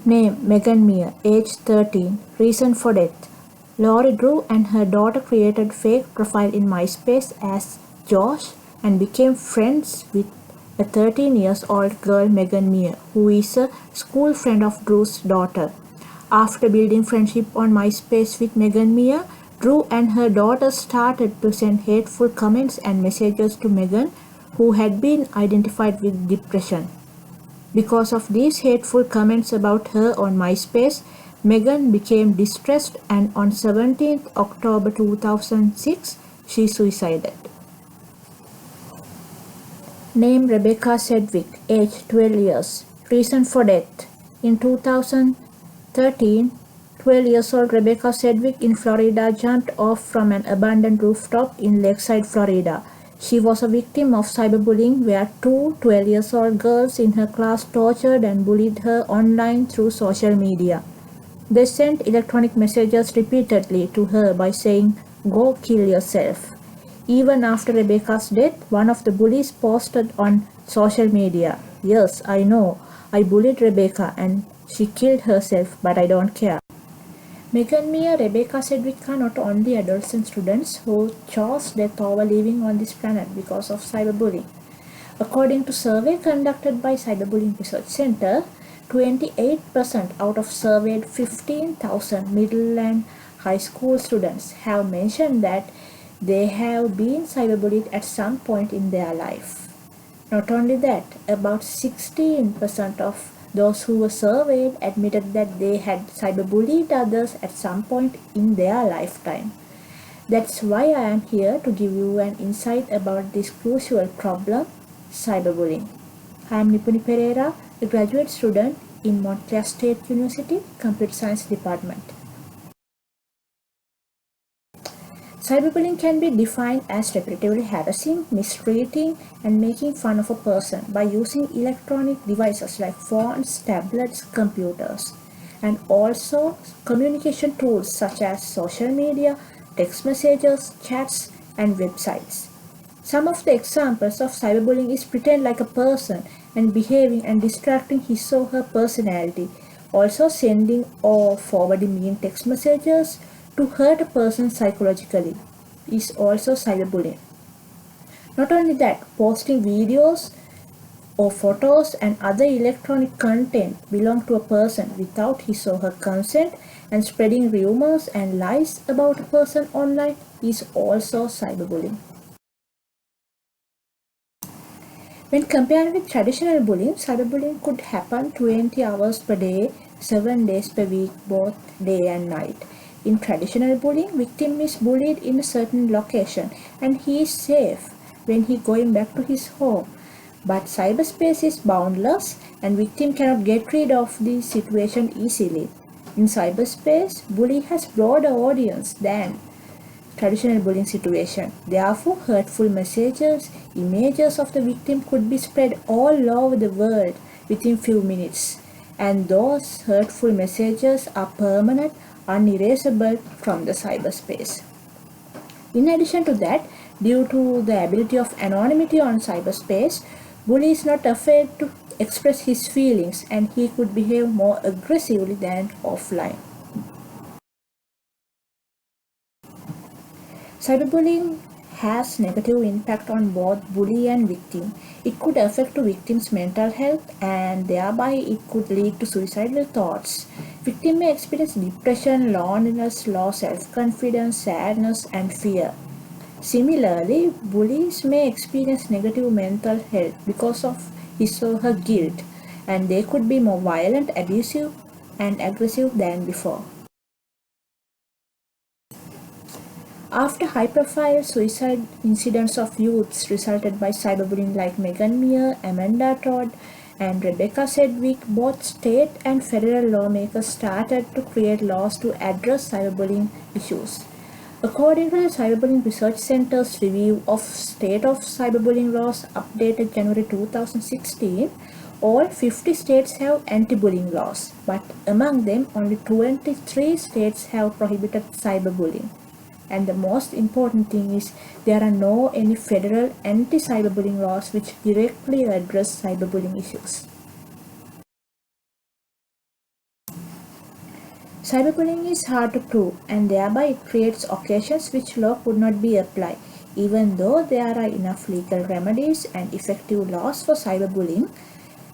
Name Megan Meir, age 13. Reason for death. Lori Drew and her daughter created fake profile in MySpace as Josh and became friends with a 13-year-old girl Megan Meir, who is a school friend of Drew's daughter. After building friendship on MySpace with Megan Meir, Drew and her daughter started to send hateful comments and messages to Megan, who had been identified with depression. Because of these hateful comments about her on MySpace, Megan became distressed and on 17th October 2006, she suicided. Name Rebecca Sedgwick, age 12 years. Reason for death. In 2013, 12-year-old Rebecca Sedgwick in Florida jumped off from an abandoned rooftop in Lakeside, Florida. She was a victim of cyberbullying where two 12-year-old girls in her class tortured and bullied her online through social media. They sent electronic messages repeatedly to her by saying, "Go kill yourself." Even after Rebecca's death, one of the bullies posted on social media, "Yes, I know, I bullied Rebecca and she killed herself, but I don't care." Megan Meir and Rebecca Sedgwick are not only adolescent students who chose death over living on this planet because of cyberbullying. According to a survey conducted by Cyberbullying Research Center, 28% out of surveyed 15,000 middle and high school students have mentioned that they have been cyberbullied at some point in their life. Not only that, about 16% of those who were surveyed admitted that they had cyberbullied others at some point in their lifetime. That's why I am here to give you an insight about this crucial problem, cyberbullying. I am Nipuni Pereira, a graduate student in Montclair State University, Computer Science Department. Cyberbullying can be defined as repetitively harassing, mistreating, and making fun of a person by using electronic devices like phones, tablets, computers, and also communication tools such as social media, text messages, chats, and websites. Some of the examples of cyberbullying is pretend like a person and behaving and distracting his or her personality, also sending or forwarding mean text messages to hurt a person psychologically is also cyberbullying. Not only that, posting videos or photos and other electronic content belong to a person without his or her consent and spreading rumors and lies about a person online is also cyberbullying. When compared with traditional bullying, cyberbullying could happen 20 hours per day, 7 days per week, both day and night. In traditional bullying, victim is bullied in a certain location and he is safe when he going back to his home. But cyberspace is boundless and victim cannot get rid of the situation easily. In cyberspace, bully has broader audience than traditional bullying situation. Therefore, hurtful messages, images of the victim could be spread all over the world within few minutes. And those hurtful messages are permanent, unerasable from the cyberspace. In addition to that, due to the ability of anonymity on cyberspace, bully is not afraid to express his feelings and he could behave more aggressively than offline. Cyberbullying has negative impact on both bully and victim. It could affect the victim's mental health and thereby it could lead to suicidal thoughts. Victim may experience depression, loneliness, low self-confidence, sadness, and fear. Similarly, bullies may experience negative mental health because of his or her guilt, and they could be more violent, abusive, and aggressive than before. After high-profile suicide incidents of youths resulted by cyberbullying like Megan Meir, Amanda Todd, and Rebecca Sedgwick, both state and federal lawmakers started to create laws to address cyberbullying issues. According to the Cyberbullying Research Center's review of State of Cyberbullying Laws updated January 2016, all 50 states have anti-bullying laws, but among them only 23 states have prohibited cyberbullying. And the most important thing is there are no any federal anti-cyberbullying laws which directly address cyberbullying issues. Cyberbullying is hard to prove, and thereby it creates occasions which law could not be applied. Even though there are enough legal remedies and effective laws for cyberbullying,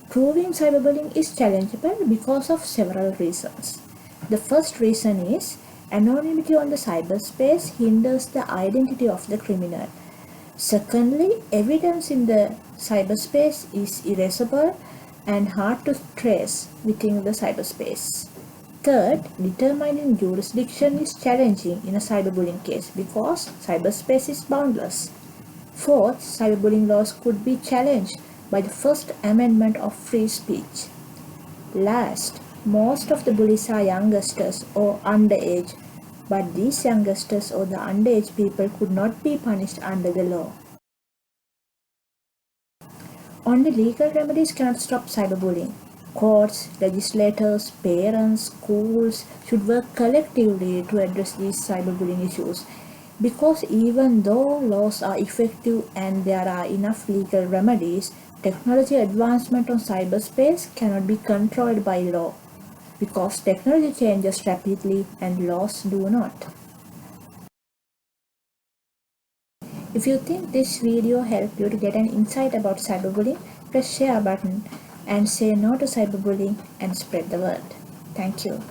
proving cyberbullying is challengeable because of several reasons. The first reason is anonymity on the cyberspace hinders the identity of the criminal. Secondly, evidence in the cyberspace is erasable and hard to trace within the cyberspace. Third, determining jurisdiction is challenging in a cyberbullying case because cyberspace is boundless. Fourth, cyberbullying laws could be challenged by the First Amendment of free speech. Last, most of the bullies are youngsters or underage, but these youngsters or the underage people could not be punished under the law. Only legal remedies cannot stop cyberbullying. Courts, legislators, parents, schools should work collectively to address these cyberbullying issues. Because even though laws are effective and there are enough legal remedies, technology advancement on cyberspace cannot be controlled by law. Because technology changes rapidly and laws do not. If you think this video helped you to get an insight about cyberbullying, press share button and say no to cyberbullying and spread the word. Thank you.